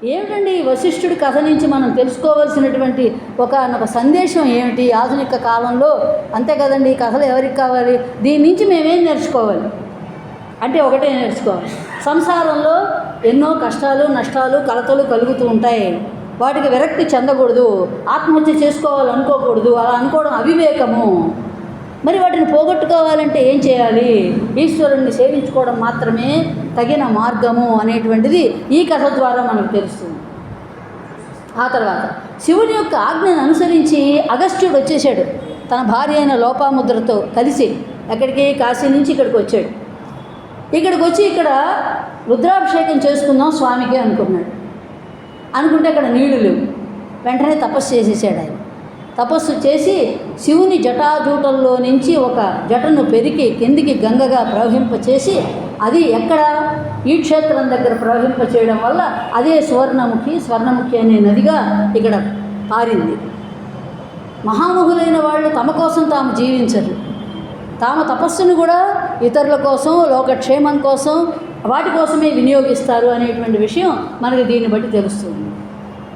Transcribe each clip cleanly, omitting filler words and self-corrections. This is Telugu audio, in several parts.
ఏమిటండి ఈ వశిష్ఠుడి కథ నుంచి మనం తెలుసుకోవాల్సినటువంటి ఒక సందేశం ఏమిటి ఆధునిక కాలంలో? అంతే కదండి, ఈ కథలు ఎవరికి కావాలి? దీని నుంచి మేమేం నేర్చుకోవాలి అంటే ఒకటే నేర్చుకోవాలి, సంసారంలో ఎన్నో కష్టాలు నష్టాలు కలతలు కలుగుతూ ఉంటాయి. వాటికి విరక్తి చెందకూడదు, ఆత్మహత్య చేసుకోవాలనుకోకూడదు. అలా అనుకోవడం అవివేకము. మరి వాటిని పోగొట్టుకోవాలంటే ఏం చేయాలి? ఈశ్వరుణ్ణి సేవించుకోవడం మాత్రమే తగిన మార్గము అనేటువంటిది ఈ కథ ద్వారా మనకు తెలుస్తుంది. ఆ తర్వాత శివుని యొక్క ఆజ్ఞను అనుసరించి అగస్త్యుడు వచ్చేసాడు తన భార్య అయిన లోపాముద్రతో కలిసి. ఎక్కడికి? కాశీ నుంచి ఇక్కడికి వచ్చాడు. ఇక్కడికి వచ్చి ఇక్కడ రుద్రాభిషేకం చేసుకుందాం స్వామికి అనుకున్నాడు. అనుకుంటే అక్కడ నీళ్లు లేవు. వెంటనే తపస్సు చేసేసాడు ఆయన. తపస్సు చేసి శివుని జటాజూటల్లో నుంచి ఒక జటను పెరికి కిందికి గంగగా ప్రవహింపచేసి, అది ఎక్కడ? ఈ క్షేత్రం దగ్గర ప్రవహింపచేయడం వల్ల అదే స్వర్ణముఖి అనే నదిగా ఇక్కడ పారింది. మహామహులైన వాళ్ళు తమ కోసం తాము జీవించరు, తాము తపస్సును కూడా ఇతరుల కోసం, లోకక్షేమం కోసం, వాటి కోసమే వినియోగిస్తారు అనేటువంటి విషయం మనకి దీన్ని బట్టి తెలుస్తుంది.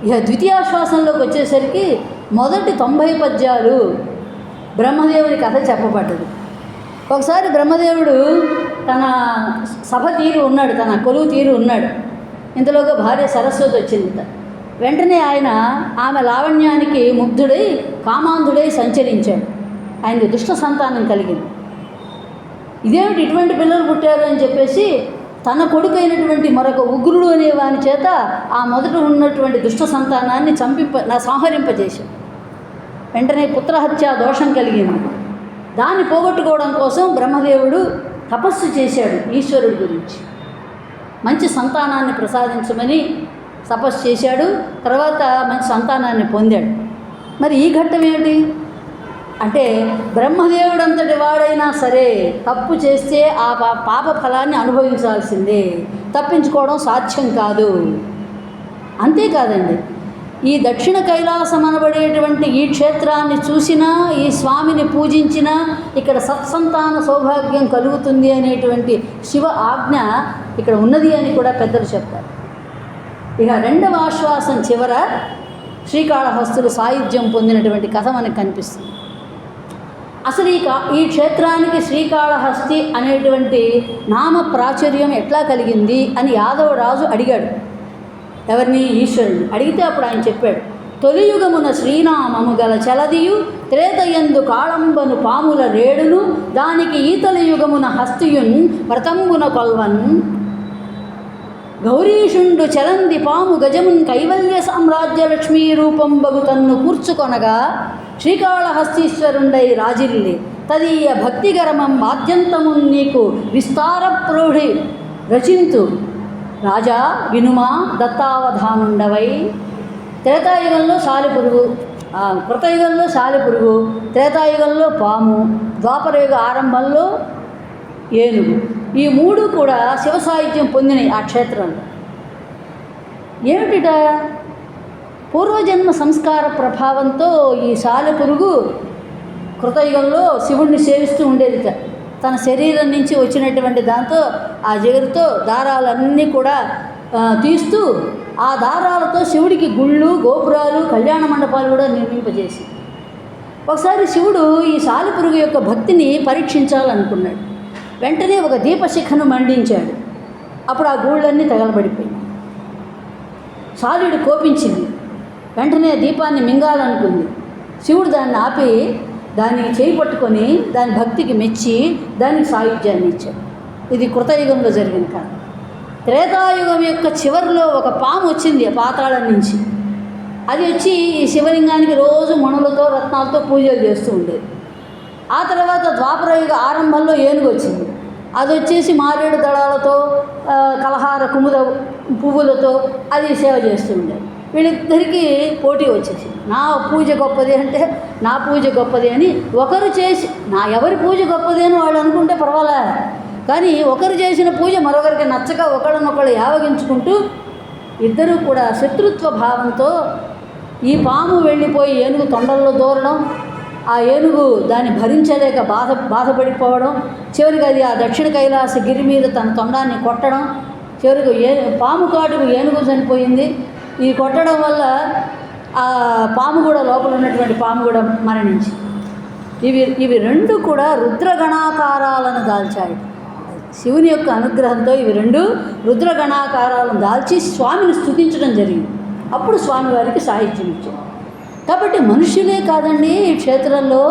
ఇక ద్వితీయాశ్వాసంలోకి వచ్చేసరికి మొదటి 90 పద్యాలు బ్రహ్మదేవుని కథ చెప్పబడ్డది. ఒకసారి బ్రహ్మదేవుడు తన సభ తీరు ఉన్నాడు, తన కొలువు తీరు ఉన్నాడు. ఇంతలోగా భార్య సరస్వతి వచ్చింది. వెంటనే ఆయన ఆమె లావణ్యానికి ముగ్ధుడై కామాంధుడై సంచరించాడు. ఆయనకు దుష్ట సంతానం కలిగింది. ఇదేమిటి ఇటువంటి పిల్లలు పుట్టారు అని చెప్పేసి తన కొడుకైనటువంటి మరొక ఉగ్రుడు అనే వాని చేత ఆ మొదట ఉన్నటువంటి దుష్ట సంతానాన్ని సంహరింపజేశాడు. వెంటనే పుత్రహత్యా దోషం కలిగింది. దాన్ని పోగొట్టుకోవడం కోసం బ్రహ్మదేవుడు తపస్సు చేశాడు ఈశ్వరుడి గురించి. మంచి సంతానాన్ని ప్రసాదించమని తపస్సు చేశాడు. తర్వాత మంచి సంతానాన్ని పొందాడు. మరి ఈ ఘట్టం ఏమిటి అంటే, బ్రహ్మదేవుడంతటి వాడైనా సరే తప్పు చేస్తే ఆ పాప ఫలాన్ని అనుభవించాల్సిందే, తప్పించుకోవడం సాధ్యం కాదు. అంతేకాదండి, ఈ దక్షిణ కైలాసం అనబడేటువంటి ఈ క్షేత్రాన్ని చూసినా, ఈ స్వామిని పూజించినా ఇక్కడ సత్సంతాన సౌభాగ్యం కలుగుతుంది అనేటువంటి శివ ఆజ్ఞ ఇక్కడ ఉన్నది అని కూడా పెద్దలు చెప్తారు. ఇక రెండవ ఆశ్వాసం చివర శ్రీకాళహస్తులు సాయుధ్యం పొందినటువంటి కథ మనకు కనిపిస్తుంది. అసలు ఈ క్షేత్రానికి శ్రీకాళహస్తి అనేటువంటి నామ ప్రాచుర్యం ఎట్లా కలిగింది అని యాదవ రాజు అడిగాడు. ఎవరిని? ఈశ్వరుని. అడిగితే అప్పుడు ఆయన చెప్పాడు, తొలియుగమున శ్రీనామము గల చలదియు, త్రేతయందు కాళంబను పాముల రేడును, దానికి ఈతల యుగమున హస్తియున్ వ్రతంబున కొల్వన్, గౌరీషుండు చలంది పాము గజమున్ కైవల్య సామ్రాజ్య లక్ష్మీ రూపం బగుతన్ను కూర్చుకొనగా, శ్రీకాళహస్తీశ్వరుండై రాజిల్లి తదీయ భక్తిగరమం ఆద్యంతమున్ నీకు విస్తార ప్రోఢి రచింతు రాజా వినుమా దత్తావధానుండవై. త్రేతాయుగంలో సాలిపురుగు, కృతయుగంలో సాలిపురుగు, త్రేతాయుగంలో పాము, ద్వాపరయుగ ఆరంభంలో ఏనుగు, ఈ మూడు కూడా శివ సాహిత్యం పొందినాయి ఆ క్షేత్రంలో. ఏమిటిట? పూర్వజన్మ సంస్కార ప్రభావంతో ఈ సాలెపురుగు కృతయుగంలో శివుణ్ణి సేవిస్తూ ఉండేది. తన శరీరం నుంచి వచ్చినటువంటి దాంతో, ఆ జిగరుతో దారాలన్నీ కూడా తీస్తూ ఆ దారాలతో శివుడికి గుళ్ళు, గోపురాలు, కళ్యాణ మండపాలు కూడా నిర్మింపజేసి, ఒకసారి శివుడు ఈ సాలెపురుగు యొక్క భక్తిని పరీక్షించాలనుకున్నాడు. వెంటనే ఒక దీపశిఖను మండించాడు. అప్పుడు ఆ గూళ్ళన్నీ తగలబడిపోయాయి. సాలుడు కోపించింది. వెంటనే దీపాన్ని మింగాలనుకుంది. శివుడు దాన్ని ఆపి దానికి చేయి పట్టుకొని దాని భక్తికి మెచ్చి దానికి సాయుధ్యాన్ని ఇచ్చాడు. ఇది కృతయుగంలో జరిగిన కాదు. త్రేతాయుగం యొక్క చివరిలో ఒక పాము వచ్చింది పాతాళం నుంచి. అది వచ్చి ఈ శివలింగానికి రోజు మణులతో రత్నాలతో పూజలు చేస్తూ ఉండేది. ఆ తర్వాత ద్వాపరయుగ ఆరంభంలో ఏనుగు వచ్చింది. అది వచ్చేసి మారేడు దళాలతో, కలహార కుముద పువ్వులతో అది సేవ చేస్తూ ఉండేది. వీళ్ళిద్దరికీ పోటీ వచ్చేసి, నా పూజ గొప్పది అంటే నా పూజ గొప్పది అని ఒకరు చేసి, ఎవరి పూజ గొప్పది అని వాళ్ళు అనుకుంటే పర్వాలే, కానీ ఒకరు చేసిన పూజ మరొకరికి నచ్చక ఒకళ్ళనొకళ్ళు యావగించుకుంటూ ఇద్దరూ కూడా శత్రుత్వ భావంతో ఈ పాము వెళ్ళిపోయి ఏనుగు తొండల్లో దూరడం, ఆ ఏనుగు దాన్ని భరించలేక బాధపడిపోవడం, చివరికి అది ఆ దక్షిణ కైలాస గిరి మీద తన తొండాన్ని కొట్టడం, చివరికి పాము కాటుకు ఏనుగు చనిపోయింది. ఈ కొట్టడం వల్ల ఆ పాము కూడా లోపల ఉన్నటువంటి పాము కూడా మరణించి ఇవి రెండు కూడా రుద్రగణాకారాలను దాల్చాయి. శివుని యొక్క అనుగ్రహంతో ఇవి రెండు రుద్రగణాకారాలను దాల్చి స్వామిని స్తుతించడం జరిగింది. అప్పుడు స్వామివారికి సాహిత్యం ఇచ్చారు. కాబట్టి మనుషులే కాదండి, ఈ క్షేత్రంలో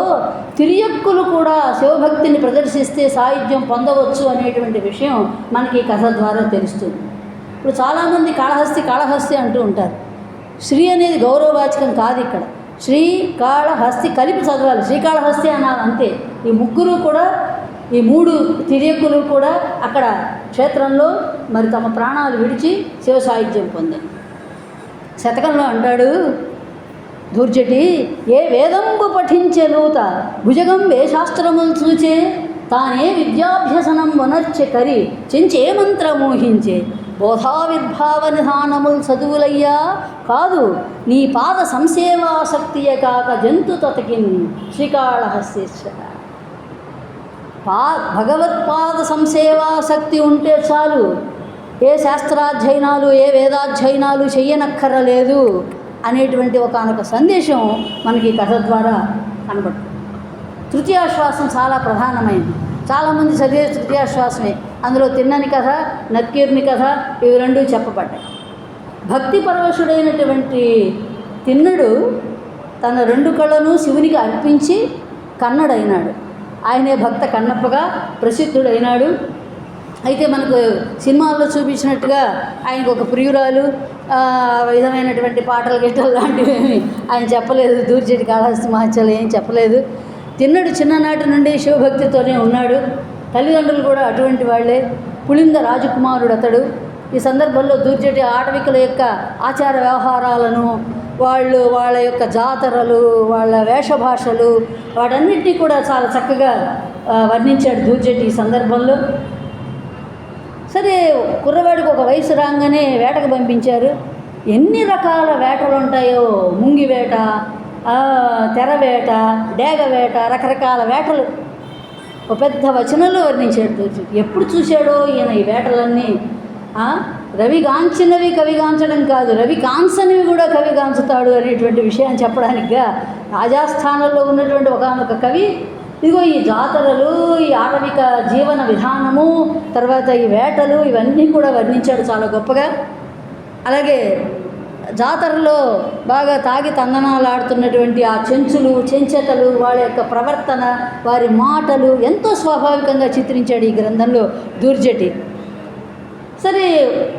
తిరియక్కులు కూడా శివభక్తిని ప్రదర్శిస్తే సాహిత్యం పొందవచ్చు అనేటువంటి విషయం మనకి ఈ కథ ద్వారా తెలుస్తుంది. ఇప్పుడు చాలామంది కాళహస్తి అంటూ ఉంటారు. శ్రీ అనేది గౌరవవాచకం కాదు. ఇక్కడ శ్రీ కాళహస్తి కలిపి చదవాలి, శ్రీకాళహస్తి అనాలి అంతే. ఈ ముగ్గురు కూడా, ఈ మూడు తిరియక్కులు కూడా అక్కడ క్షేత్రంలో మరి తమ ప్రాణాలు విడిచి శివ సాహిత్యం పొందారు. శతకంలో అంటాడు దూర్జటి, ఏ వేదంబు పఠించెలూత భుజగం వేశాస్త్రములు చూచే తానే విద్యాభ్యసనం వనర్చె కరి చెంచే మంత్రమోహించే బోధావిర్భావ నిధానములు చదువులయ్యా కాదు నీ పాద సంసేవాసక్తియ కాక జంతు తతకిన్ శ్రీకాళహస్తీశ్వర. భగవత్పాద సంసేవాసక్తి ఉంటే చాలు, ఏ శాస్త్రాధ్యయనాలు ఏ వేదాధ్యయనాలు చెయ్యనక్కరలేదు అనేటువంటి ఒకనొక సందేశం మనకి కథ ద్వారా కనబడుతుంది. తృతీయాశ్వాసం చాలా ప్రధానమైనది. చాలామంది చదివే తృతీయాశ్వాసమే. అందులో తిన్నని కథ, నత్కీర్ని కథ ఇవి రెండూ చెప్పబడ్డాయి. భక్తి పరవశుడైనటువంటి తిన్నడు తన రెండు కళ్ళను శివునికి అర్పించి కన్నడైనాడు. ఆయనే భక్త కన్నప్పగా ప్రసిద్ధుడైనాడు. అయితే మనకు సినిమాల్లో చూపించినట్టుగా ఆయనకు ఒక ప్రియురాలు విధమైనటువంటి పాటలు గిట్టలు లాంటివి ఆయన చెప్పలేదు. దూర్జటి కాళహస్తి మహత్యాలు ఏం చెప్పలేదు. తిన్నడు చిన్ననాటి నుండి శివభక్తితోనే ఉన్నాడు. తల్లిదండ్రులు కూడా అటువంటి వాళ్ళే. పులింద రాజకుమారుడు అతడు. ఈ సందర్భంలో దూర్జటి ఆటవికుల యొక్క ఆచార వ్యవహారాలను, వాళ్ళ యొక్క జాతరలు, వాళ్ళ వేషభాషలు వాటన్నిటినీ కూడా చాలా చక్కగా వర్ణించాడు దూర్జటి ఈ సందర్భంలో. సరే, కుర్రవాడికి ఒక వయసు రాగానే వేటకు పంపించారు. ఎన్ని రకాల వేటలు ఉంటాయో, ముంగి వేట, తెర వేట, డేగ వేట, రకరకాల వేటలు ఒక పెద్ద వచనంలో వర్ణించాడు దూర్జటి. ఎప్పుడు చూశాడో ఈయన ఈ వేటలన్నీ. రవిగాంచినవి కవిగాంచడం కాదు, రవి కాంచనివి కూడా కవిగాంచుతాడు అనేటువంటి విషయాన్ని చెప్పడానికిగా రాజస్థానంలో ఉన్నటువంటి ఒకనొక కవి ఇదిగో ఈ జాతరలు, ఈ ఆటవిక జీవన విధానము, తర్వాత ఈ వేటలు ఇవన్నీ కూడా వర్ణించాడు చాలా గొప్పగా. అలాగే జాతరలో బాగా తాగి తందనాలు ఆడుతున్నటువంటి ఆ చెంచెతలు, వాళ్ళ యొక్క ప్రవర్తన, వారి మాటలు ఎంతో స్వాభావికంగా చిత్రించాడు ఈ గ్రంథంలో దూర్జటి. సరే,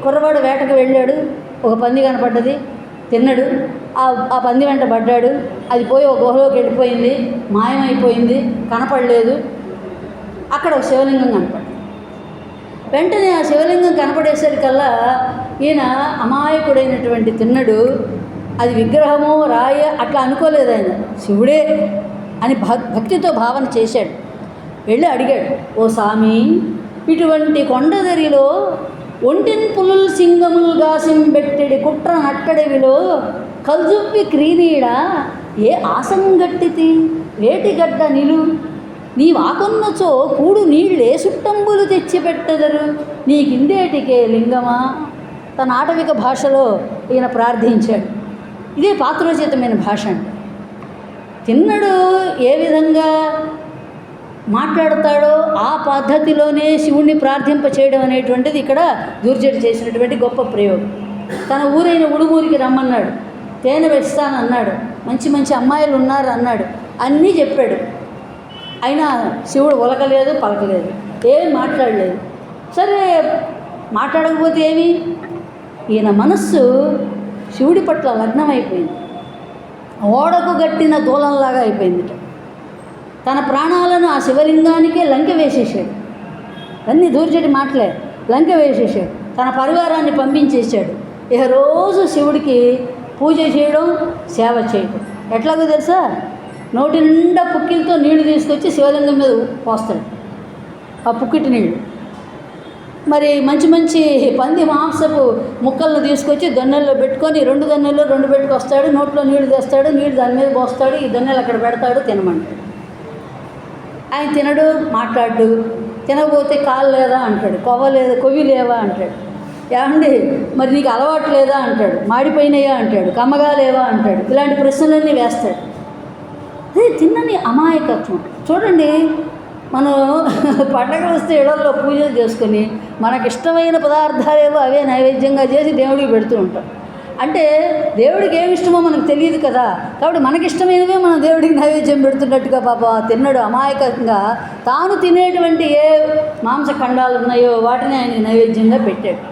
కుర్రవాడు వేటకు వెళ్ళాడు. ఒక పంది కనపడ్డది. తిన్నడు ఆ పంది వెంట పడ్డాడు. అది పోయి ఒక గుహలోకి వెళ్ళిపోయింది, మాయమైపోయింది, కనపడలేదు. అక్కడ ఒక శివలింగం కనపడింది. వెంటనే ఆ శివలింగం కనపడేసరికల్లా ఈయన అమాయకుడైనటువంటి తిన్నడు అది విగ్రహమో రాయ అట్లా అనుకోలేదు. ఆయన శివుడే అని భక్తితో భావన చేశాడు. వెళ్ళి అడిగాడు, ఓ స్వామి, ఇటువంటి కొండదరిలో ఒంటిన్ పులుల్ సింగముల్ గాసింబెట్టెడి కుట్ర నట్టడివిలో కల్జుప్పి క్రీనీడ ఏ ఆసంగట్టితి వేటిగడ్డ నిలు నీవాకొన్నచో కూడు నీళ్ళే సుట్టంబులు తెచ్చిపెట్టదరు నీకిందేటికే లింగమా. తన ఆటవిక భాషలో ఈయన ప్రార్థించాడు. ఇదే పాత్రోచితమైన భాష అంటే. తిన్నడు ఏ విధంగా మాట్లాడతాడో ఆ పద్ధతిలోనే శివుణ్ణి ప్రార్థింప చేయడం అనేటువంటిది ఇక్కడ దూర్జటి చేసినటువంటి గొప్ప ప్రయోగం. తన ఊరైన ఉడుమూరికి రమ్మన్నాడు, తేనె పెస్తానన్నాడు, మంచి మంచి అమ్మాయిలు ఉన్నారు అన్నాడు, అన్నీ చెప్పాడు. అయినా శివుడు ఉలకలేదు, పలకలేదు, ఏం మాట్లాడలేదు. సరే, మాట్లాడకపోతే ఏమి, ఈయన మనస్సు శివుడి పట్ల లగ్నమైపోయింది. ఓడకు గట్టిన దూలంలాగా అయిపోయింది. తన ప్రాణాలను ఆ శివలింగానికే లంకె వేసేసాడు. అన్నీ దూర్జటి మాటలే. లంకె వేసేసాడు. తన పరివారాన్ని పంపించేశాడు. ఇక రోజు శివుడికి పూజ చేయడం, సేవ చేయడం. ఎట్లాగో తెలుసా, నోటి నిండా పుక్కిలతో నీళ్లు తీసుకొచ్చి శివలింగం మీద పోస్తాడు. ఆ పుక్కిటి నీళ్ళు మరి మంచి మంచి పంది మాంసపు ముక్కలను తీసుకొచ్చి దొన్నెల్లో పెట్టుకొని, 2 దొన్నెల్లో 2 పెట్టుకొస్తాడు. నోట్లో నీళ్లు తెస్తాడు, నీళ్ళు దాని మీద పోస్తాడు, ఈ దొన్నెలు అక్కడ పెడతాడు, తినమంటాడు. ఆయన తినడు, మాట్లాడు. తినకపోతే కాలు లేదా అంటాడు, కొవ్వి లేవా అంటాడు. ఏమండి మరి నీకు అలవాటు లేదా అంటాడు, మాడిపోయినాయా అంటాడు, కమ్మగా లేవా అంటాడు, ఇలాంటి ప్రశ్నలన్నీ వేస్తాడు. అదే తిన్నని అమాయకత్వం. చూడండి, మనం పండగలు వస్తే ఇళ్లలో పూజలు చేసుకొని మనకి ఇష్టమైన పదార్థాలేవో అవే నైవేద్యంగా చేసి దేవుడికి పెడుతూ ఉంటాం. అంటే దేవుడికి ఏమి ఇష్టమో మనకు తెలియదు కదా, కాబట్టి మనకి ఇష్టమైనవే మనం దేవుడికి నైవేద్యం పెడుతున్నట్టుగా పాప తిన్నడు అమాయకంగా తాను తినేటువంటి ఏ మాంసఖండాలు ఉన్నాయో వాటిని ఆయన నైవేద్యంగా పెట్టాడు.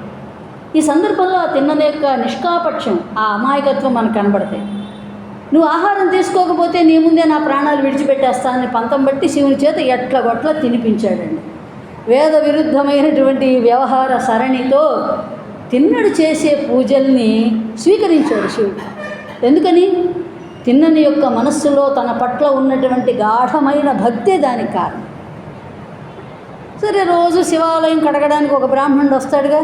ఈ సందర్భంలో ఆ తిన్నని యొక్క నిష్కాపక్షం, ఆ అమాయకత్వం మనకు కనబడతాయి. నువ్వు ఆహారం తీసుకోకపోతే నీ ముందే నా ప్రాణాలు విడిచిపెట్టేస్తానని పంతం బట్టి శివుని చేత ఎట్ల గొట్ల తినిపించాడండి. వేద విరుద్ధమైనటువంటి వ్యవహార సరణితో తిన్నడు చేసే పూజల్ని స్వీకరించాడు శివుడు. ఎందుకని? తిన్నని యొక్క మనస్సులో తన పట్ల ఉన్నటువంటి గాఢమైన భక్తే దానికి కారణం. సరే, రోజు శివాలయం కడగడానికి ఒక బ్రాహ్మణుడు వస్తాడుగా,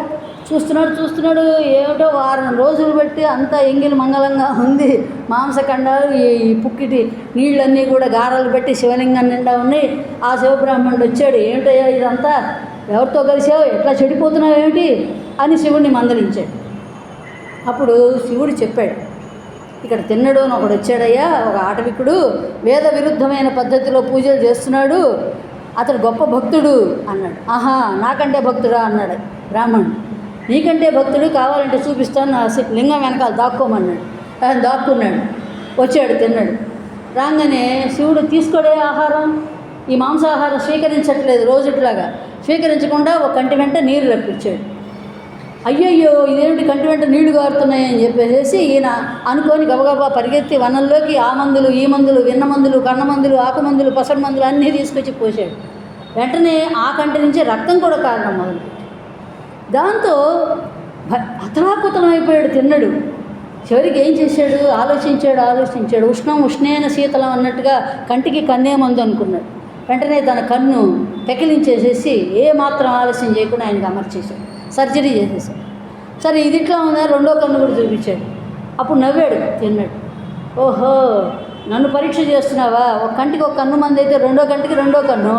చూస్తున్నాడు ఏమిటో వారం రోజులు బట్టి అంతా ఎంగిలి మంగళంగా ఉంది, మాంసఖండాలు ఈ పుక్కిటి నీళ్ళన్నీ కూడా గారాలు పెట్టి శివలింగం నిండా ఉన్నాయి. ఆ శివబ్రాహ్మణుడు వచ్చాడు, ఏమిటయ్యా ఇదంతా, ఎవరితో కలిసావు, ఎట్లా చెడిపోతున్నావు ఏమిటి అని శివుడిని మందలించాడు. అప్పుడు శివుడు చెప్పాడు, ఇక్కడ తిన్నడు అని ఒకడు వచ్చాడయ్యా, ఒక ఆటవికుడు, వేద విరుద్ధమైన పద్ధతిలో పూజలు చేస్తున్నాడు, అతడు గొప్ప భక్తుడు అన్నాడు. ఆహా, నాకంటే భక్తుడా అన్నాడు బ్రాహ్మణుడు. నీకంటే భక్తుడు, కావాలంటే చూపిస్తాను, నా లింగం వెనకాల దాక్కోమన్నాడు. ఆయన దాక్కున్నాడు. వచ్చాడు తిన్నడు. రాగానే శివుడు తీసుకోడే ఆహారం, ఈ మాంసాహారం స్వీకరించట్లేదు, రోజుట్లాగా స్వీకరించకుండా ఒక కంటి వెంట నీరు రప్పించాడు. అయ్యయ్యో ఇదేమిటి కంటి వెంట నీళ్లు గారుతున్నాయని చెప్పేసి ఈయన అనుకొని గబగబా పరిగెత్తి వనంలోకి ఆ మందులు ఈ మందులు, విన్న మందులు, కన్న మందులు, ఆకు మందులు, పసడి మందులు అన్నీ తీసుకొచ్చి పోసాడు. వెంటనే ఆ కంటి నుంచి రక్తం కూడా కారణం మొదలు. దాంతో అతలాకుతలం అయిపోయాడు తిన్నడు. చివరికి ఏం చేశాడు? ఆలోచించాడు. ఉష్ణేన శీతలం అన్నట్టుగా కంటికి కన్నే మందు అనుకున్నాడు. వెంటనే తన కన్ను పెకిలించేసేసి ఏ మాత్రం ఆలస్యం చేయకుండా ఆయనకు అమర్చేశాడు, సర్జరీ చేసేసాడు. సరే, ఇది ఇట్లా ఉందా, రెండో కన్ను కూడా చూపించాడు. అప్పుడు నవ్వాడు తిన్నాడు. ఓహో, నన్ను పరీక్ష చేస్తున్నావా? ఒక కంటికి ఒక కన్ను మంది అయితే రెండో కంటికి రెండో కన్ను,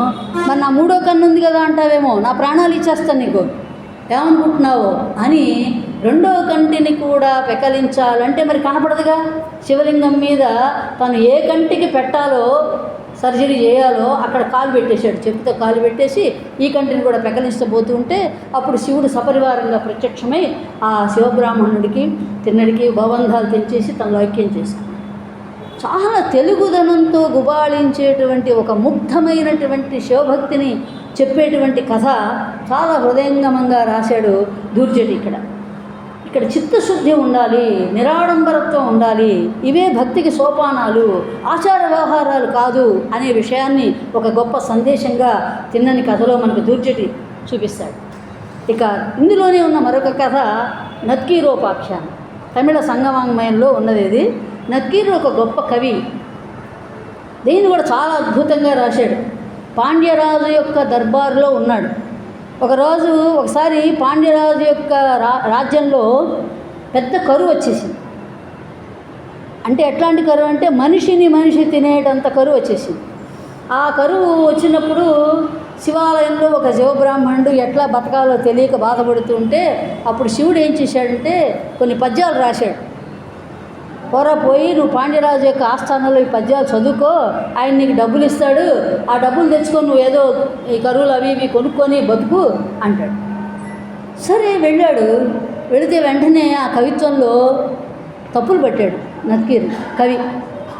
మరి నా మూడో కన్ను ఉంది కదా అంటావేమో, నా ప్రాణాలు ఇచ్చేస్తాను నీకు, ఏమనుకుంటున్నావు అని రెండో కంటిని కూడా పెకలించాలంటే మరి కనపడదుగా. శివలింగం మీద తను ఏ కంటికి పెట్టాలో, సర్జరీ చేయాలో అక్కడ కాలు పెట్టేశాడు, చెప్పుతో కాలు పెట్టేసి ఈ కంటిని కూడా పెకలించబోతూ ఉంటే అప్పుడు శివుడు సపరివారంగా ప్రత్యక్షమై ఆ శివబ్రాహ్మణుడికి తిన్నడికి భవబంధాలు తెంచేసి తనలో ఐక్యం చేసుకున్నాడు. చాలా తెలుగుదనంతో గుబాళించేటువంటి ఒక ముగ్ధమైనటువంటి శివభక్తిని చెప్పేటువంటి కథ చాలా హృదయంగమంగా రాశాడు దూర్జటి. ఇక్కడ చిత్తశుద్ధి ఉండాలి, నిరాడంబరత్వం ఉండాలి, ఇవే భక్తికి సోపానాలు, ఆచార వ్యవహారాలు కాదు అనే విషయాన్ని ఒక గొప్ప సందేశంగా తిన్నని కథలో మనకు దూర్జటి చూపిస్తాడు. ఇక ఇందులోనే ఉన్న మరొక కథ నక్కీరోపాఖ్యానం. తమిళ సంగవాంగ్మయంలో ఉన్నది ఇది. నక్కీరు ఒక గొప్ప కవి, దీన్ని కూడా చాలా అద్భుతంగా రాశాడు. పాండ్యరాజు యొక్క దర్బారులో ఉన్నాడు. ఒకసారి పాండ్యరాజు యొక్క రాజ్యంలో పెద్ద కరువు వచ్చేసింది. అంటే ఎట్లాంటి కరువు అంటే మనిషి తినేటంత కరువు వచ్చేసింది. ఆ కరువు వచ్చినప్పుడు శివాలయంలో ఒక శివబ్రాహ్మణుడు ఎట్లా బతకాలో తెలియక బాధపడుతూ ఉంటే అప్పుడు శివుడు ఏం చేశాడంటే కొన్ని పద్యాలు రాశాడు. పోయి నువ్వు పాండ్యరాజు యొక్క ఆస్థానంలో ఈ పద్యాలు చదువుకో, ఆయన నీకు డబ్బులు ఇస్తాడు, ఆ డబ్బులు తెచ్చుకొని నువ్వు ఏదో ఈ కరువులు అవి ఇవి కొనుక్కొని బతుకు అంటాడు. సరే వెళ్ళాడు. వెళితే వెంటనే ఆ కవిత్వంలో తప్పులు పట్టాడు నక్కీరు కవి.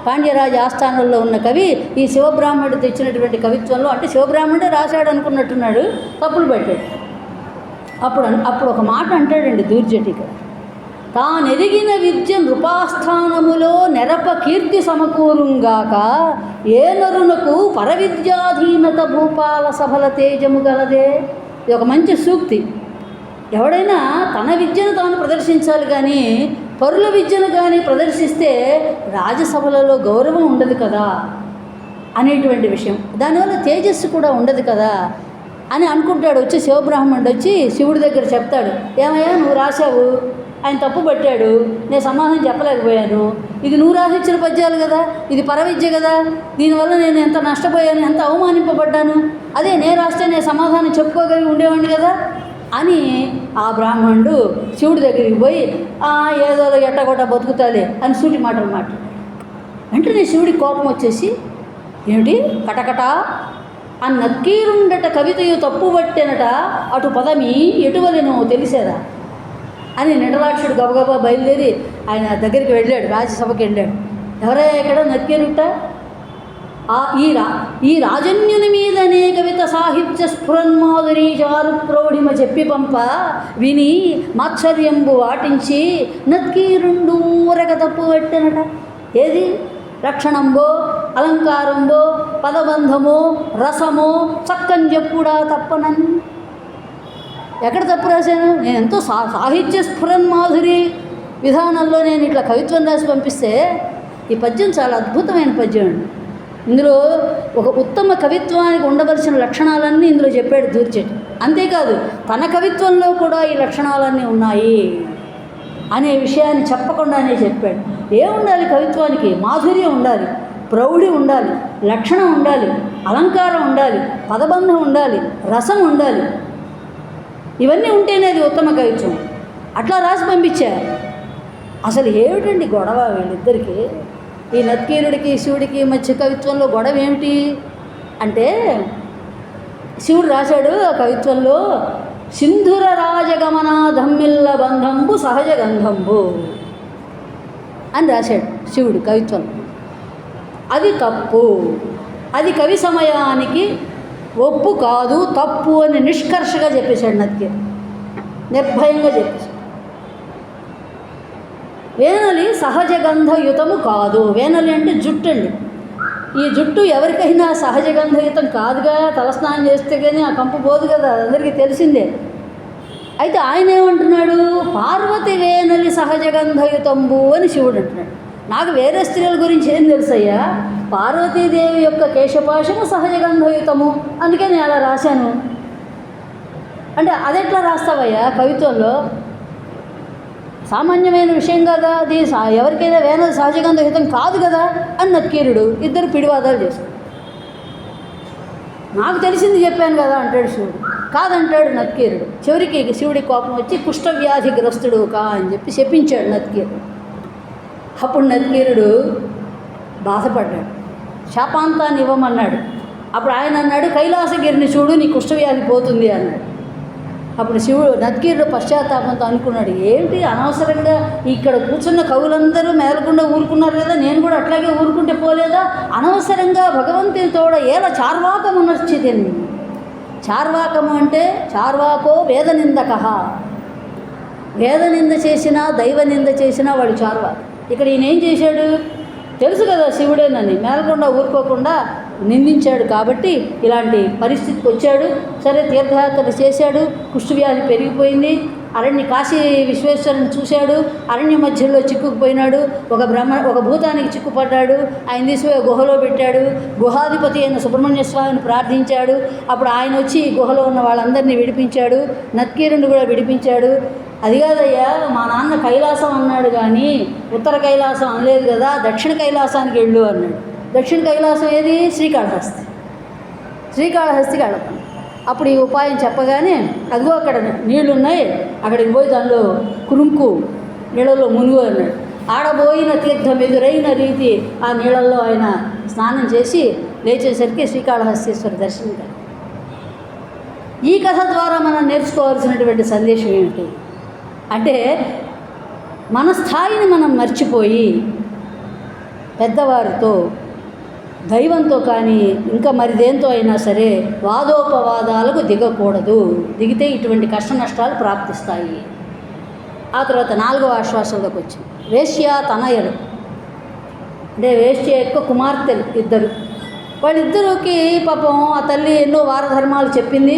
పాండ్యరాజు ఆస్థానంలో ఉన్న కవి ఈ శివబ్రాహ్మణుడు తెచ్చినటువంటి కవిత్వంలో, అంటే శివబ్రాహ్మణుడే రాశాడు అనుకున్నట్టున్నాడు, తప్పులు పట్టాడు. అప్పుడు ఒక మాట అంటాడండి దూర్జటి, తానెరిగిన విద్య నృపాస్థానములో నెరప కీర్తి సమకూరుంగాక ఏ నరునకు పరవిద్యాధీనత భూపాల సఫల తేజము గలదే. ఇది ఒక మంచి సూక్తి. ఎవడైనా తన విద్యను తాను ప్రదర్శించాలి, కానీ పరుల విద్యను కానీ ప్రదర్శిస్తే రాజసభలలో గౌరవం ఉండదు కదా అనేటువంటి విషయం. దానివల్ల తేజస్సు కూడా ఉండదు కదా అని అనుకుంటాడు. వచ్చి శివబ్రాహ్మణుడు వచ్చి శివుడి దగ్గర చెప్తాడు, ఏమయ్యా నువ్వు రాశావు, ఆయన తప్పు పట్టాడు, నేను సమాధానం చెప్పలేకపోయాను, ఇది నువ్వు రాసిచ్చిన పద్యాలు కదా, ఇది పరవిద్య కదా, దీనివల్ల నేను ఎంత నష్టపోయాను, ఎంత అవమానింపబడ్డాను, అదే నేను రాస్తే నేను సమాధానం చెప్పుకోగలిగి ఉండేవాడిని కదా అని ఆ బ్రాహ్మణుడు శివుడి దగ్గరికి పోయి ఏదో ఎట్టగొట్ట బతుకుతాలే అని సూటి మాటలు మాట్లాడు. వెంటనే శివుడికి కోపం వచ్చేసి, ఏమిటి కటకట ఆ నక్కీరుండట కవితయు తప్పు పట్టెనట అటు పదమి ఎటువలెనో తెలిసేదా అని నిడలాక్షుడు గబగబా బయలుదేరి ఆయన దగ్గరికి వెళ్ళాడు, రాజ్యసభకి వెళ్ళాడు. ఎవరయ్యా ఇక్కడ నక్కీరుట? ఈ రాజన్యుని మీదనే కవిత సాహిత్య స్ఫురన్మాధురి చారు ప్రౌఢిమ చెప్పి పంప విని మాత్సర్యంబు వాటించి నక్కీరుండు ఊరక తప్పు పెట్టనట. ఏది? లక్షణంబో, అలంకారంబో, పదబంధమో, రసమో చక్కని చెప్పుడా తప్పనని. ఎక్కడ తప్పు రాశాను? నేను ఎంతో సాహిత్య స్ఫురన్మాధురి విధానంలో నేను ఇట్లా కవిత్వం రాసి పంపిస్తే ఈ పద్యం చాలా అద్భుతమైన పద్యం అండి. ఇందులో ఒక ఉత్తమ కవిత్వానికి ఉండవలసిన లక్షణాలన్నీ ఇందులో చెప్పాడు దూర్చెట్టు. అంతేకాదు తన కవిత్వంలో కూడా ఈ లక్షణాలన్నీ ఉన్నాయి అనే విషయాన్ని చెప్పకుండానే చెప్పాడు. ఏముండాలి కవిత్వానికి? మాధుర్యం ఉండాలి, ప్రౌఢి ఉండాలి, లక్షణం ఉండాలి, అలంకారం ఉండాలి, పదబంధం ఉండాలి, రసం ఉండాలి. ఇవన్నీ ఉంటేనే అది ఉత్తమ కవిత్వం. అట్లా రాసి పంపించారు. అసలు ఏమిటండి గొడవ వీళ్ళిద్దరికీ? ఈ నక్కీరుడికి శివుడికి మధ్య కవిత్వంలో గొడవ ఏమిటి అంటే, శివుడు రాశాడు ఆ కవిత్వంలో, సింధుర రాజగమన ధమ్మిల్ల బంధంబు సహజ గంధంబు అని రాశాడు శివుడు కవిత్వం. అది తప్పు, అది కవి సమయానికి ఒప్పు కాదు, తప్పు అని నిష్కర్షగా చెప్పేశాడు నక్కీరు, నిర్భయంగా చెప్పేశాడు. వేనలి సహజ గంధయుతము కాదు. వేనలి అంటే జుట్టు అండి. ఈ జుట్టు ఎవరికైనా సహజ గంధయుతం కాదుగా, తలస్నానం చేస్తే కానీ ఆ కంపు పోదు కదా, అందరికీ తెలిసిందే. అయితే ఆయన ఏమంటున్నాడు? పార్వతి వేనలి సహజ గంధయుతంబు అని శివుడు అంటున్నాడు. నాకు వేరే స్త్రీల గురించి ఏం తెలుసయ్యా, పార్వతీదేవి యొక్క కేశపాశము సహజ గంధయుతము, అందుకే నేను అలా రాశాను అంటే అదెట్లా రాస్తావయ్యా కవిత్వంలో? సామాన్యమైన విషయం కదా అది, ఎవరికైనా వేనలి సహజగంధహితం కాదు కదా అని నక్కీరుడు. ఇద్దరు పిడివాదాలు చేశారు. నాకు తెలిసింది చెప్పాను కదా అంటాడు శివుడు. కాదంటాడు నక్కీరుడు. చివరికి శివుడి కోపం వచ్చి కుష్ఠవ్యాధిగ్రస్తుడు అని చెప్పి శపించాడు నక్కీరుడు. అప్పుడు నక్కీరుడు బాధపడ్డాడు, శాపాంతాన్ని ఇవ్వమన్నాడు. అప్పుడు ఆయన అన్నాడు, కైలాసగిరిని చూడు, నీ కుష్ఠవ్యాధి పోతుంది అన్నాడు. అప్పుడు శివుడు నక్కీరుడు పశ్చాత్తాపంతో అనుకున్నాడు, ఏంటి అనవసరంగా ఇక్కడ కూర్చున్న కవులందరూ మేలకుండా ఊరుకున్నారు కదా, నేను కూడా అట్లాగే ఊరుకుంటే పోలేదా? అనవసరంగా భగవంతుని తోడ ఏల చార్వాకము నర్చితిని. చార్వాకము అంటే చార్వాకో వేదనిందక. వేదనింద చేసినా దైవనింద చేసినా వాడు చార్వాక. ఇక్కడ ఈయన ఏం చేశాడు? తెలుసు కదా శివుడేనని, మేలకుండా ఊరుకోకుండా నిందించాడు కాబట్టి ఇలాంటి పరిస్థితికి వచ్చాడు. సరే తీర్థయాత్ర చేశాడు, కుష్ఠవ్యాధి పెరిగిపోయింది. కాశీ విశ్వేశ్వరుని చూశాడు, అరణ్య మధ్యలో చిక్కుకుపోయినాడు. ఒక భూతానికి చిక్కుపడ్డాడు. ఆయన తీసుకుపోయి గుహలో పెట్టాడు. గుహాధిపతి అయిన సుబ్రహ్మణ్య స్వామిని ప్రార్థించాడు. అప్పుడు ఆయన వచ్చి గుహలో ఉన్న వాళ్ళందరినీ విడిపించాడు. నక్కీరుని కూడా విడిపించాడు. అది కాదయ్యా, మా నాన్న కైలాసం అన్నాడు కానీ ఉత్తర కైలాసం అనలేదు కదా, దక్షిణ కైలాసానికి వెళ్ళు అన్నాడు. దక్షిణ కైలాసం ఏది? శ్రీకాళహస్తి. శ్రీకాళహస్తికి వెళతాను. అప్పుడు ఈ ఉపాయం చెప్పగానే, అదిగో అక్కడ నీళ్లు ఉన్నాయి, అక్కడికి పోయి దానిలో కురుంకు నీళ్ళలో మునుగు అన్నాడు. ఆడబోయిన తీర్థం ఎదురైన రీతి ఆ నీళ్ళల్లో ఆయన స్నానం చేసి లేచేసరికి శ్రీకాళహస్తీశ్వర దర్శనం. ఈ కథ ద్వారా మనం నేర్చుకోవాల్సినటువంటి సందేశం ఏమిటి అంటే, మన స్థాయిని మనం మర్చిపోయి పెద్దవారితో, దైవంతో కానీ ఇంకా మరి దేంతో అయినా సరే వాదోపవాదాలకు దిగకూడదు. దిగితే ఇటువంటి కష్ట నష్టాలు ప్రాప్తిస్తాయి. ఆ తర్వాత 4వ ఆశ్వాసంలోకి వచ్చింది. వేశ్య తనయలు అంటే వేశ్య యొక్క కుమార్తెలు ఇద్దరు. వాళ్ళిద్దరికి పాపం ఆ తల్లి ఎన్నో వారధర్మాలు చెప్పింది.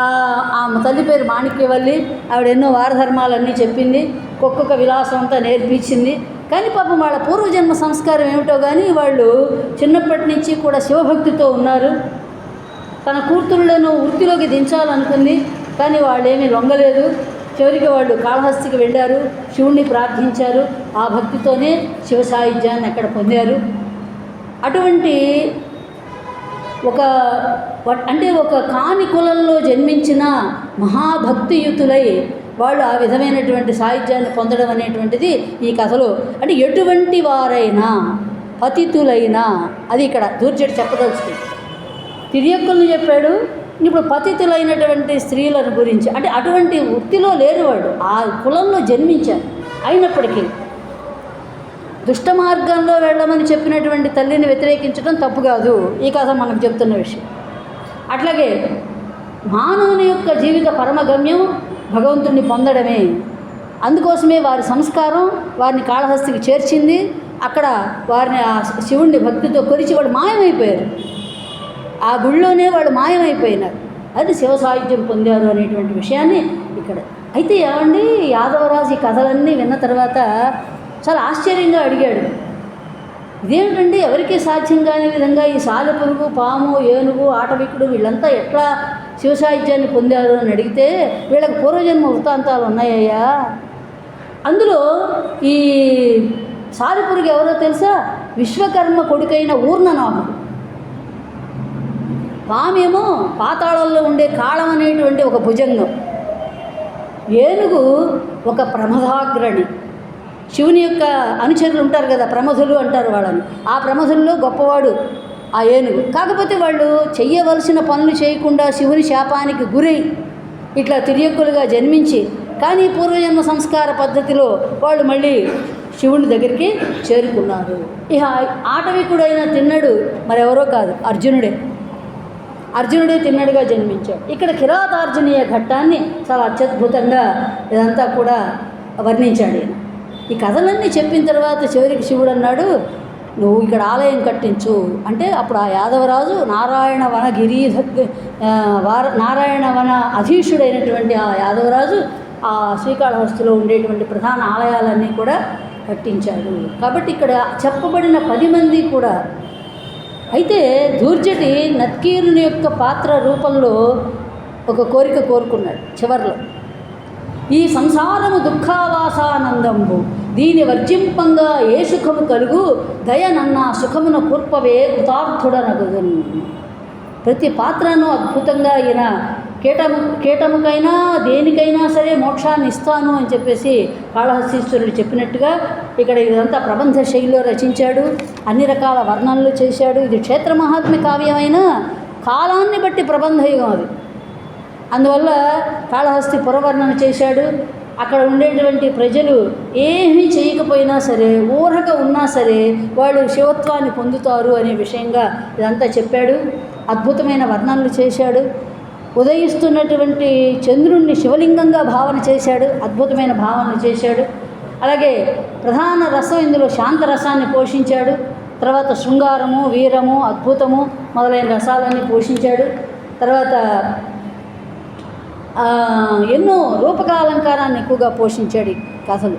ఆ తల్లి పేరు మాణిక్యవల్లి. ఆవిడ ఎన్నో వారధర్మాలన్నీ చెప్పింది, ఒక్కొక్క విలాసం అంతా నేర్పించింది. కానీ పాపం వాళ్ళ పూర్వజన్మ సంస్కారం ఏమిటో కానీ వాళ్ళు చిన్నప్పటి నుంచి కూడా శివభక్తితో ఉన్నారు. తన కూతురులను వృత్తిలోకి దించాలనుకుంది, కానీ వాళ్ళేమీ లొంగలేదు. చివరికి వాళ్ళు కాళహస్తికి వెళ్ళారు, శివుణ్ణి ప్రార్థించారు. ఆ భక్తితోనే శివ సాయుధ్యాన్ని అక్కడ పొందారు. అటువంటి ఒక కాని కులంలో జన్మించిన మహాభక్తియుతులై వాళ్ళు ఆ విధమైనటువంటి సాహిత్యాన్ని పొందడం అనేటువంటిది ఈ కథలో. అంటే ఎటువంటి వారైనా పతితులైనా, అది ఇక్కడ దూర్జటి చెప్పదలుచుకుంది. తిరియక్కులను చెప్పాడు, ఇప్పుడు పతితులైనటువంటి స్త్రీలను గురించి. అంటే అటువంటి వృత్తిలో లేరు వాళ్ళు, ఆ కులంలో జన్మించారు. అయినప్పటికీ దుష్ట మార్గంలో వెళ్ళమని చెప్పినటువంటి తల్లిని వ్యతిరేకించడం తప్పు కాదు, ఈ కథ మనకు చెప్తున్న విషయం. అట్లాగే మానవుని యొక్క జీవిత పరమగమ్యం భగవంతుడిని పొందడమే. అందుకోసమే వారి సంస్కారం వారిని కాళహస్తికి చేర్చింది. అక్కడ వారిని ఆ శివుణ్ణి భక్తితో కొలిచి వాళ్ళు మాయమైపోయారు, ఆ గుళ్ళోనే వాళ్ళు మాయమైపోయినారు. అది శివ సాహిత్యం పొందారు అనేటువంటి విషయాన్ని ఇక్కడ. అయితే ఏమండి, యాదవరాజు ఈ కథలన్నీ విన్న తర్వాత చాలా ఆశ్చర్యంగా అడిగాడు, ఇదేమిటండి ఎవరికీ సాధ్యం కాని విధంగా ఈ సాలెపురుగు, పాము, ఏనుగు, ఆటవికుడు వీళ్ళంతా ఎట్లా శివ సాహిత్యాన్ని పొందారు అని అడిగితే, వీళ్ళకి పూర్వజన్మ వృత్తాంతాలు ఉన్నాయ్యా. అందులో ఈ సాలెపురుగు ఎవరో తెలుసా? విశ్వకర్మ కొడుకైన ఊర్ణనాభుడు. పామేమో పాతాళంలో ఉండే కాళం అనేటువంటి ఒక భుజంగం. ఏనుగు ఒక ప్రమదాగ్రణి. శివుని యొక్క అనుచరులు ఉంటారు కదా, ప్రమధులు అంటారు వాళ్ళని. ఆ ప్రమధుల్లో గొప్పవాడు ఆ ఏనుగు. కాకపోతే వాళ్ళు చెయ్యవలసిన పనులు చేయకుండా శివుని శాపానికి గురై ఇట్లా తిరియక్కులుగా జన్మించి, కానీ పూర్వజన్మ సంస్కార పద్ధతిలో వాళ్ళు మళ్ళీ శివుని దగ్గరికి చేరుకున్నారు. ఇక ఆటవికుడైన తిన్నడు మరెవరో కాదు, అర్జునుడే తిన్నడుగా జన్మించాడు. ఇక్కడ కిరాతార్జునీయ ఘట్టాన్ని చాలా అత్యద్భుతంగా ఇదంతా కూడా వర్ణించాడు ఈయన. ఈ కథలన్నీ చెప్పిన తర్వాత చివరికి శివుడు అన్నాడు, నువ్వు ఇక్కడ ఆలయం కట్టించు అంటే. అప్పుడు ఆ యాదవరాజు నారాయణవన అధీశుడైనటువంటి ఆ యాదవరాజు ఆ శ్రీకాళహస్తిలో ఉండేటువంటి ప్రధాన ఆలయాలన్నీ కూడా కట్టించాడు. కాబట్టి ఇక్కడ చెప్పబడిన 10 మంది కూడా. అయితే దూర్జటి నత్కీరుని యొక్క పాత్ర రూపంలో ఒక కోరిక కోరుకున్నాడు చివర్లో. ఈ సంసారము దుఃఖావాసానందంబు, దీని వర్జింపంగా ఏ సుఖము కలుగు, దయనన్న సుఖమున కూర్పవే కృతార్థుడనగుదున్. ప్రతి పాత్రను అద్భుతంగా ఈయన కీటముకైనా దేనికైనా సరే మోక్షాన్ని ఇస్తాను అని చెప్పేసి కాళహస్తీశ్వరుడు చెప్పినట్టుగా ఇక్కడ ఇదంతా ప్రబంధ శైలిలో రచించాడు. అన్ని రకాల వర్ణనలు చేశాడు. ఇది క్షేత్ర మహాత్మ్య కావ్యమైన కాలాన్ని బట్టి ప్రబంధయుగం అది. అందువల్ల కాళహస్తి పురవర్ణన చేశాడు. అక్కడ ఉండేటువంటి ప్రజలు ఏమీ చేయకపోయినా సరే, ఊరక ఉన్నా సరే వాళ్ళు శివత్వాన్ని పొందుతారు అనే విషయంగా ఇదంతా చెప్పాడు. అద్భుతమైన వర్ణనలు చేశాడు. ఉదయిస్తున్నటువంటి చంద్రుణ్ణి శివలింగంగా భావన చేశాడు, అద్భుతమైన భావనలు చేశాడు. అలాగే ప్రధాన రసం ఇందులో శాంతరసాన్ని పోషించాడు. తర్వాత శృంగారము, వీరము, అద్భుతము మొదలైన రసాలన్నీ పోషించాడు. తర్వాత ఎన్నో రూపకాలంకారాన్ని ఎక్కువగా పోషించాడు ఈ కథలు.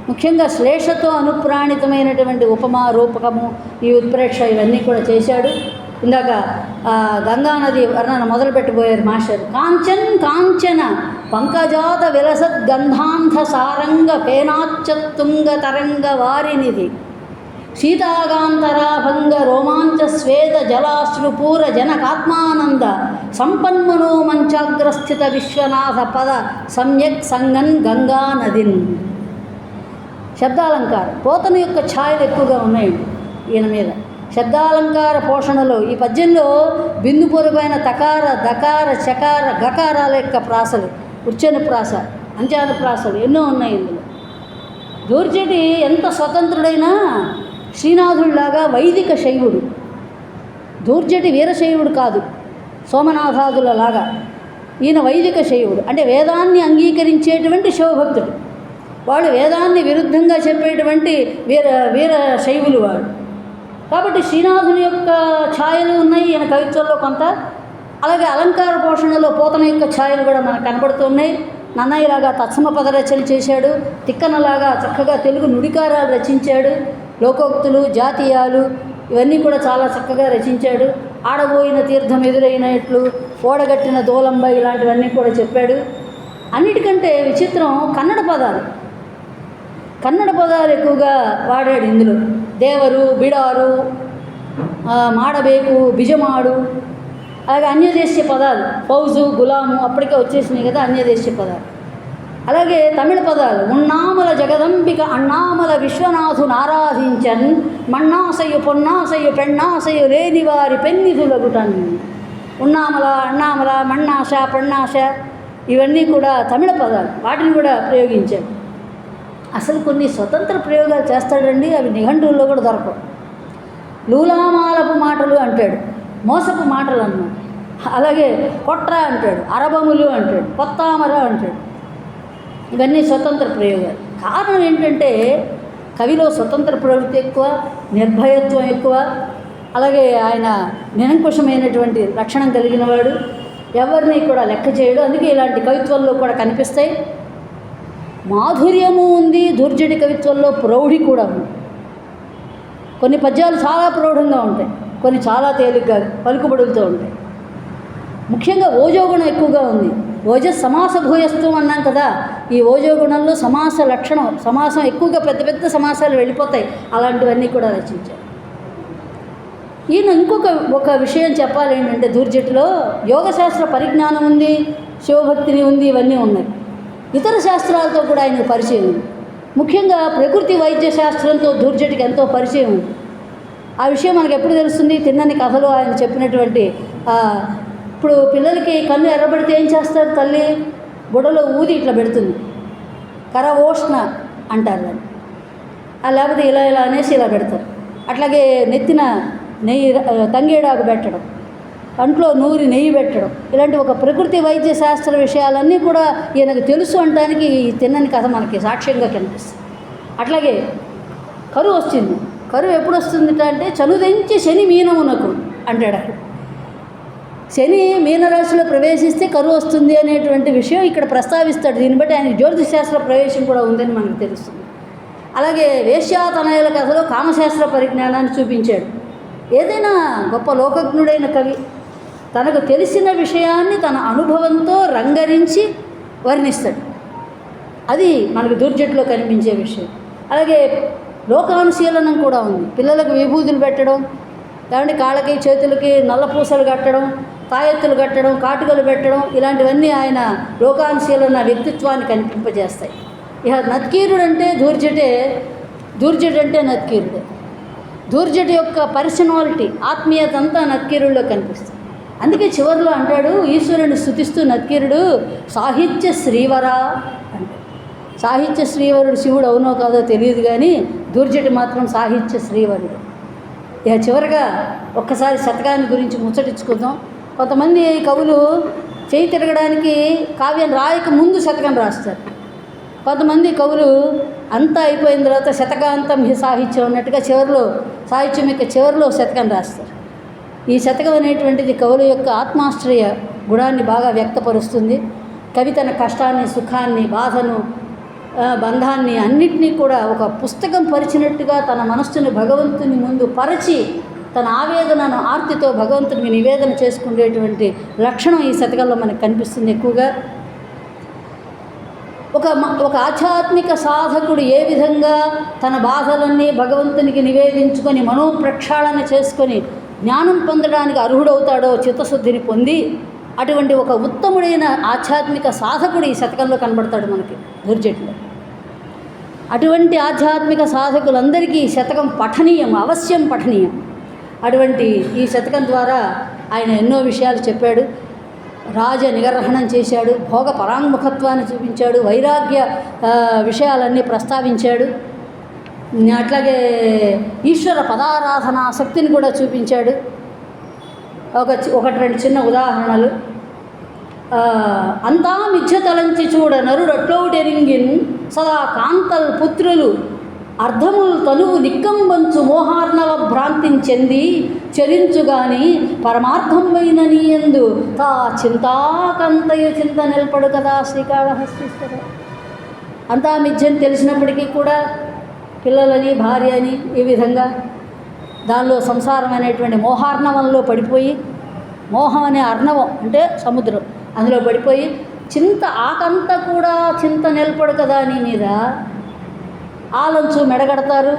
ముఖ్యంగా శ్లేషతో అనుప్రాణితమైనటువంటి ఉపమా, రూపకము, ఈ ఉత్ప్రేక్ష ఇవన్నీ కూడా చేశాడు. ఇందాక గంగానది వర్ణన మొదలుపెట్టబోయారు మాస్టర్. కాంచన పంకజాత విలసద్గంధాంధ సారంగ పేనాచ్చతుంగ తరంగ వారినిధి సీతాగాంతరాభంగ రోమాంచ శ్వేత జలాశ్రుపూర జనకాత్మానంద సంపన్మనో మంచాగ్రస్థిత విశ్వనాథ పద సమ్యక్ సంగన్ గంగా నదిన్. శబ్దాలంకారం, పోతన యొక్క ఛాయలు ఎక్కువగా ఉన్నాయండి ఈయన మీద. శబ్దాలంకార పోషణలో ఈ పద్యంలో బిందుపూర్వమైన తకార, దకార, చకార, గకారాల యొక్క ప్రాసలు, ఉచ్చన ప్రాస, అంత్యాన ప్రాసలు ఎన్నో ఉన్నాయి ఇందులో. దూర్జటి ఎంత స్వతంత్రుడైనా శ్రీనాథుడిలాగా వైదిక శైవుడు. దూర్జటి వీరశైవుడు కాదు, సోమనాథాదులలాగా. ఈయన వైదిక శైవుడు, అంటే వేదాన్ని అంగీకరించేటువంటి శివభక్తుడు. వాడు వేదాన్ని విరుద్ధంగా చెప్పేటువంటి వీర శైవులు వాడు. కాబట్టి శ్రీనాథుని యొక్క ఛాయలు ఉన్నాయి ఈయన కవిత్వంలో కొంత. అలాగే అలంకార పోషణలో పోతన యొక్క ఛాయలు కూడా మనకు కనబడుతున్నాయి. నన్నయ్యలాగా తత్సమ పద రచన చేశాడు. తిక్కనలాగా చక్కగా తెలుగు నుడికారాలు రచించాడు. లోకోక్తులు, జాతీయాలు ఇవన్నీ కూడా చాలా చక్కగా రచించాడు. ఆడబోయిన తీర్థం ఎదురైనట్లు, ఓడగట్టిన దోలంబ ఇలాంటివన్నీ కూడా చెప్పాడు. అన్నిటికంటే విచిత్రం కన్నడ పదాలు ఎక్కువగా వాడాడు ఇందులో. దేవరు, బిడారు, మాడబేకు, బిజమాడు, అలాగే అన్యదేశీయ పదాలు ఫౌజు, గులాము అప్పటికే వచ్చేసినాయి కదా అన్యదేశీయ పదాలు. అలాగే తమిళ పదాలు ఉన్నామల జగదంబిక అన్నామల విశ్వనాథుని ఆరాధించన్ మన్నాసయు పొన్నాసయు పెన్నాసయు లేని వారి పెన్నిధులగుటన్. ఉన్నామల, అన్నామల, మన్నాస, పెన్నాస ఇవన్నీ కూడా తమిళ పదాలు, వాటిని కూడా ప్రయోగించాడు. అసలు కొన్ని స్వతంత్ర ప్రయోగాలు చేస్తాడండి, అవి నిఘంటువుల్లో కూడా దొరకవు. లూలామాలపు మాటలు అంటాడు, మోసపు మాటలు అన్నాడు. అలాగే కొట్ర అంటాడు, అరబములు అంటాడు, కొత్తామర అంటాడు. ఇవన్నీ స్వతంత్ర ప్రయోగాలు. కారణం ఏంటంటే కవిలో స్వతంత్ర ప్రవృత్తి ఎక్కువ, నిర్భయత్వం ఎక్కువ, అలాగే ఆయన నిరంకుశమైనటువంటి లక్షణం కలిగిన వాడు, ఎవరిని కూడా లెక్క చేయడు. అందుకే ఇలాంటి కవిత్వంలో కూడా కనిపిస్తాయి. మాధుర్యము ఉంది దుర్జటి కవిత్వంలో, ప్రౌఢి కూడా ఉంది. కొన్ని పద్యాలు చాలా ప్రౌఢంగా ఉంటాయి, కొన్ని చాలా తేలిగ్గా పలుకుబడులతో ఉంటాయి. ముఖ్యంగా ఓజోగుణం ఎక్కువగా ఉంది. ఓజ సమాస భూయస్త్వం అన్నాం కదా, ఈ ఓజోగుణంలో సమాస లక్షణం, సమాసం ఎక్కువగా పెద్ద పెద్ద సమాసాలు వెళ్ళిపోతాయి. అలాంటివన్నీ కూడా రచించారు. ఈయన ఒక విషయం చెప్పాలి ఏంటంటే, దుర్జటిలో యోగశాస్త్ర పరిజ్ఞానం ఉంది, శివభక్తిని ఉంది, ఇవన్నీ ఉన్నాయి. ఇతర శాస్త్రాలతో కూడా ఆయనకు పరిచయం ఉంది. ముఖ్యంగా ప్రకృతి వైద్య శాస్త్రంతో దుర్జటికి ఎంతో పరిచయం ఉంది. ఆ విషయం మనకు ఎప్పుడు తెలుస్తుంది? తిన్నని కథలో ఆయన చెప్పినటువంటి ఇప్పుడు పిల్లలకి కన్ను ఎర్రబడితే ఏం చేస్తారు? తల్లి బుడలో ఊది ఇట్లా పెడుతుంది, కరవోష్ణ అంటారు దాన్ని. లేకపోతే ఇలా ఇలా అనేసి ఇలా పెడతారు. అట్లాగే నెత్తిన నెయ్యి, తంగేడాకు పెట్టడం, కంట్లో నూరి నెయ్యి పెట్టడం, ఇలాంటి ఒక ప్రకృతి వైద్య శాస్త్ర విషయాలన్నీ కూడా ఈయనకు తెలుసు అనడానికి ఈ తిన్నని కథ మనకి సాక్ష్యంగా కనిపిస్తుంది. అట్లాగే కరువు వస్తుంది. కరువు ఎప్పుడు వస్తుంది అంటే చనుదెంచి శని మీనమునకు అంటాడు. అక్కడ శని మీనరాశిలో ప్రవేశిస్తే కరువు వస్తుంది అనేటువంటి విషయం ఇక్కడ ప్రస్తావిస్తాడు. దీన్ని బట్టి ఆయన జ్యోతిశాస్త్ర ప్రవేశం కూడా ఉందని మనకు తెలుస్తుంది. అలాగే వేశ్యాతనయుల కథలో కామశాస్త్ర పరిజ్ఞానాన్ని చూపించాడు. ఏదైనా గొప్ప లోకజ్ఞుడైన కవి తనకు తెలిసిన విషయాన్ని తన అనుభవంతో రంగరించి వర్ణిస్తాడు. అది మనకు దుర్జటిలో కనిపించే విషయం. అలాగే లోకానుశీలనం కూడా ఉంది. పిల్లలకు విభూతులు పెట్టడం, లేదంటే కాళ్ళకి చేతులకి నల్ల పూసలు కట్టడం, తాయెత్తులు కట్టడం, కాటుకలు పెట్టడం, ఇలాంటివన్నీ ఆయన లోకానుశీలన వ్యక్తిత్వాన్ని కనిపింపజేస్తాయి. ఇక నత్కీరుడు అంటే దుర్జటే, దుర్జటి అంటే నత్కీరుడే. దుర్జటి యొక్క పర్సనాలిటీ, ఆత్మీయత అంతా నత్కీరుడిలో కనిపిస్తుంది. అందుకే చివరిలో అంటాడు, ఈశ్వరుని స్తుతిస్తూ నత్కీరుడు సాహిత్య శ్రీవరా అంటాడు. సాహిత్య శ్రీవరుడు శివుడు అవునో కాదో తెలియదు కానీ దుర్జటి మాత్రం సాహిత్య శ్రీవరుడు. ఇక చివరిగా ఒక్కసారి శతకాన్ని గురించి ముచ్చటించుకుందాం. కొంతమంది కవులు చేయి తిరగడానికి కావ్యం రాయక ముందు శతకం రాస్తారు. కొంతమంది కవులు అంతా అయిపోయిన తర్వాత శతకాంతం హి సాహిత్యం అన్నట్టుగా చివరిలో సాహిత్యం యొక్క చివరిలో శతకం రాస్తారు. ఈ శతకం అనేటువంటిది కవుల యొక్క ఆత్మాశ్రయ గుణాన్ని బాగా వ్యక్తపరుస్తుంది. కవి తన కష్టాన్ని, సుఖాన్ని, బాధను, బంధాన్ని అన్నిటినీ కూడా ఒక పుస్తకం పరిచినట్టుగా తన మనస్సుని భగవంతుని ముందు పరిచి తన ఆవేదనను ఆర్తితో భగవంతునికి నివేదన చేసుకునేటువంటి లక్షణం ఈ శతకంలో మనకు కనిపిస్తుంది ఎక్కువగా. ఒక ఆధ్యాత్మిక సాధకుడు ఏ విధంగా తన బాధలన్నీ భగవంతునికి నివేదించుకొని మనోప్రక్షాళన చేసుకొని జ్ఞానం పొందడానికి అర్హుడవుతాడో, చిత్తశుద్ధిని పొంది అటువంటి ఒక ఉత్తముడైన ఆధ్యాత్మిక సాధకుడు ఈ శతకంలో కనబడతాడు మనకి దుర్జటిలో. అటువంటి ఆధ్యాత్మిక సాధకులందరికీ ఈ శతకం పఠనీయం, అవశ్యం పఠనీయం. అటువంటి ఈ శతకం ద్వారా ఆయన ఎన్నో విషయాలు చెప్పాడు. రాజ నిగ్రహణం చేశాడు, భోగ పరాంగుఖత్వాన్ని చూపించాడు, వైరాగ్య విషయాలన్నీ ప్రస్తావించాడు. అట్లాగే ఈశ్వర పదారాధనా శక్తిని కూడా చూపించాడు. ఒకటి రెండు చిన్న ఉదాహరణలు. అంతా మిథ్య తలంచి చూడ నరుడట్లౌటెరింగిన్ సదా కాంతల్ పుత్రులు అర్ధములు తనువు నిక్కంబంచు మోహార్ణవ భ్రాంతిని చెంది చరించుగాని పరమార్థమైన నీయందు తా చింతాకంతయు చింత నిలపడు కదా శ్రీకాళహస్తీశ్వర. అంతా మిథ్యని తెలిసినప్పటికీ కూడా పిల్లలని, భార్య అని ఈ విధంగా దానిలో సంసారం అనేటువంటి మోహార్ణవంలో పడిపోయి, మోహం అనే అర్ణవం అంటే సముద్రం, అందులో పడిపోయి చింత ఆకంత కూడా చింత నిలపడు కదా నీ మీద ఆలంచు మెడగడతారు,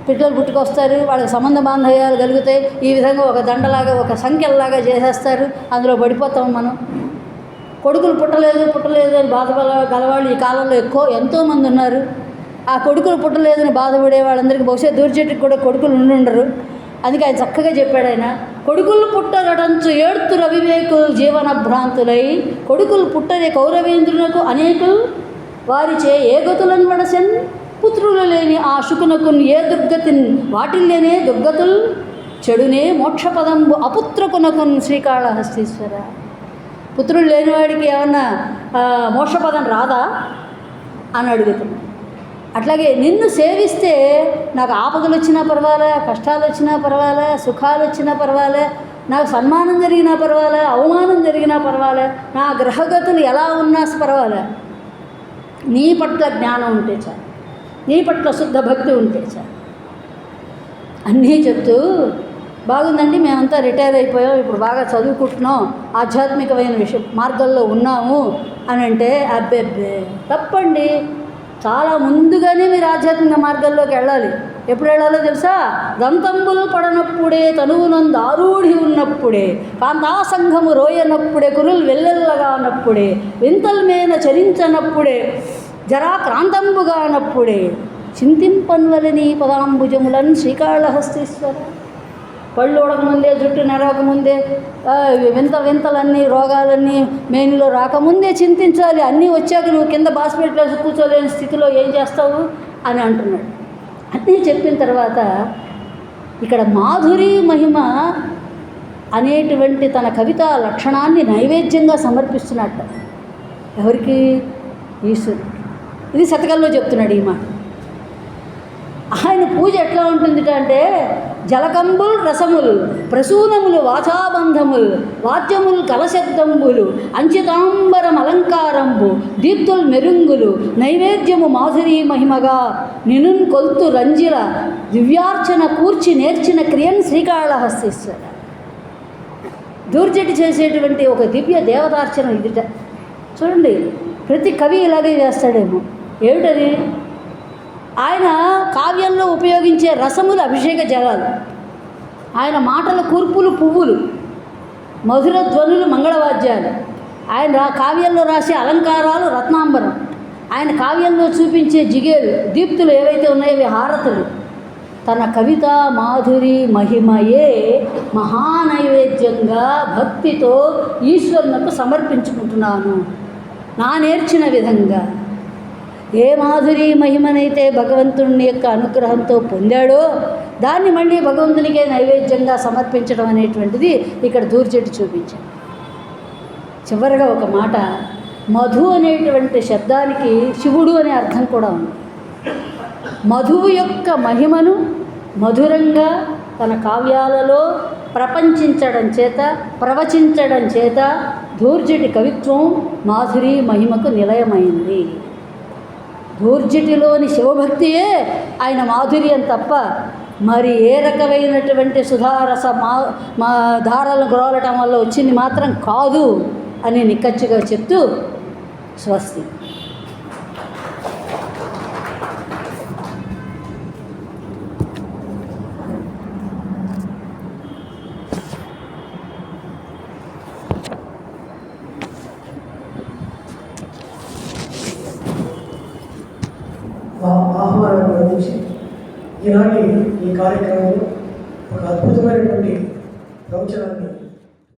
పిల్లలు పుట్టుకొస్తారు, వాళ్ళకి సంబంధ బాంధవ్యాలు కలుగుతాయి. ఈ విధంగా ఒక దండలాగా ఒక సంఖ్యలాగా చేసేస్తారు, అందులో పడిపోతాం మనం. కొడుకులు పుట్టలేదు అని గలవాళ్ళు ఈ కాలంలో ఎంతోమంది ఉన్నారు. ఆ కొడుకులు పుట్టలేదని బాధపడే వాళ్ళందరికీ బహుశా దూర్జెట్టుకు కూడా కొడుకులు ఉండుండరు. అందుకే ఆయన చక్కగా చెప్పాడు. ఆయన కొడుకులు పుట్టరడంచు ఏడుతురు అవివేకులు జీవన భ్రాంతులై కొడుకులు పుట్టరే కౌరవేంద్రునకు అనేకులు వారిచే ఏ గతులను వడసెన్ పుత్రులు లేని ఆ శుకునకు ఏ దుర్గతిన్ వాటిల్లేనే దుర్గతులు చెడునే మోక్షపదంబు అపుత్రకునకు శ్రీకాళహస్తీశ్వర. పుత్రులు లేనివాడికి ఏమన్నా మోక్షపదం రాదా అని అడుగుతున్నాడు. అట్లాగే నిన్ను సేవిస్తే నాకు ఆపదలు వచ్చినా పర్వాలే, కష్టాలు వచ్చినా పర్వాలే, సుఖాలు వచ్చినా పర్వాలే, నాకు సన్మానం జరిగినా పర్వాలే, అవమానం జరిగినా పర్వాలే, నా గ్రహగతులు ఎలా ఉన్నా పర్వాలే, నీ పట్ల జ్ఞానం ఉంటే చాలు, నీ పట్ల శుద్ధ భక్తి ఉంటే చాలు అన్నీ చెప్తూ బాగుందండి, మేమంతా రిటైర్ అయిపోయాం, ఇప్పుడు బాగా చదువుకుంటున్నాం, ఆధ్యాత్మికమైన మార్గంలో ఉన్నాము అని అంటే అబ్బెబ్బే తప్పండి. చాలా ముందుగానే మీరు ఆధ్యాత్మిక మార్గంలోకి వెళ్ళాలి. ఎప్పుడు వెళ్ళాలో తెలుసా? దంతంబులు పడనప్పుడే, తనువునందు ఆరూఢి ఉన్నప్పుడే, కాంతాసంఘము రోయనప్పుడే, కురులు వెల్లెల్లగా అన్నప్పుడే, వింతల్మేన చరించనప్పుడే, జరా క్రాంతంబుగానప్పుడే, చింతింపన్వలని పదాంబుజములను శ్రీకాళహస్తీశ్వర. పళ్ళు ఉడకముందే, జుట్టు నెరవకముందే, వింతలన్నీ రోగాలన్నీ మేనిలో రాకముందే చింతించాలి. అన్నీ వచ్చాక నువ్వు కింద బాస్కెట్లో కూర్చోలేని స్థితిలో ఏం చేస్తావు అని అంటున్నాడు. అన్నీ చెప్పిన తర్వాత ఇక్కడ మాధురి మహిమ అనేటువంటి తన కవితా లక్షణాన్ని నైవేద్యంగా సమర్పిస్తున్నట్ట. ఎవరికి? ఈశ్వరుడు. ఇది శతకంలో చెప్తున్నాడు ఈ మాట. ఆయన పూజ ఎట్లా ఉంటుంది అంటే జలకంబుల్ రసములు, ప్రసూనములు వాచాబంధములు, వాద్యములు కలశబ్దంబులు, అంచితాంబరం అలంకారంబు, దీప్తుల్ మెరుంగులు, నైవేద్యము మాధురి మహిమగా నినున్ కొల్తు రంజిల దివ్యార్చన కూర్చి నేర్చిన క్రియన్ శ్రీకాళహస్తీశ్వర. దూర్జటి చేసేటువంటి ఒక దివ్య దేవతార్చన ఇదిట. చూడండి, ప్రతి కవి ఇలాగే చేస్తాడేమో. ఏమిటది? ఆయన కావ్యంలో ఉపయోగించే రసములు అభిషేక జలాలు, ఆయన మాటల కూర్పులు పువ్వులు, మధుర ధ్వనులు మంగళవాద్యాలు, ఆయన కావ్యంలో రాసే అలంకారాలు రత్నాంబరం, ఆయన కావ్యంలో చూపించే జిగేలు దీప్తులు ఏవైతే ఉన్నాయో అవి హారతులు. తన కవిత మాధురి మహిమయే మహానైవేద్యంగా భక్తితో ఈశ్వరునకు సమర్పించుకుంటున్నాను నా నేర్చిన విధంగా. ఏ మాధురి మహిమనైతే భగవంతుని యొక్క అనుగ్రహంతో పొందాడో దాన్ని మళ్ళీ భగవంతునికే నైవేద్యంగా సమర్పించడం అనేటువంటిది ఇక్కడ దూర్జటి చూపించాడు. చివరిగా ఒక మాట, మధు అనేటువంటి శబ్దానికి శివుడు అనే అర్థం కూడా ఉంది. మధువు యొక్క మహిమను మధురంగా తన కావ్యాలలో ప్రవచించడం చేత దూర్జటి కవిత్వం మాధురి మహిమకు నిలయమైంది. దూర్జటిలోని శివభక్తియే ఆయన మాధుర్యం తప్ప మరి ఏ రకమైనటువంటి సుధారస మా ధారలను గ్రోలటం వల్ల వచ్చింది మాత్రం కాదు అని నిక్కచ్చిగా చెప్తూ స్వస్తి. ఆహ్వానం గురించి ఈనాటి ఈ కార్యక్రమంలో ఒక అద్భుతమైనటువంటి ప్రవచనాన్ని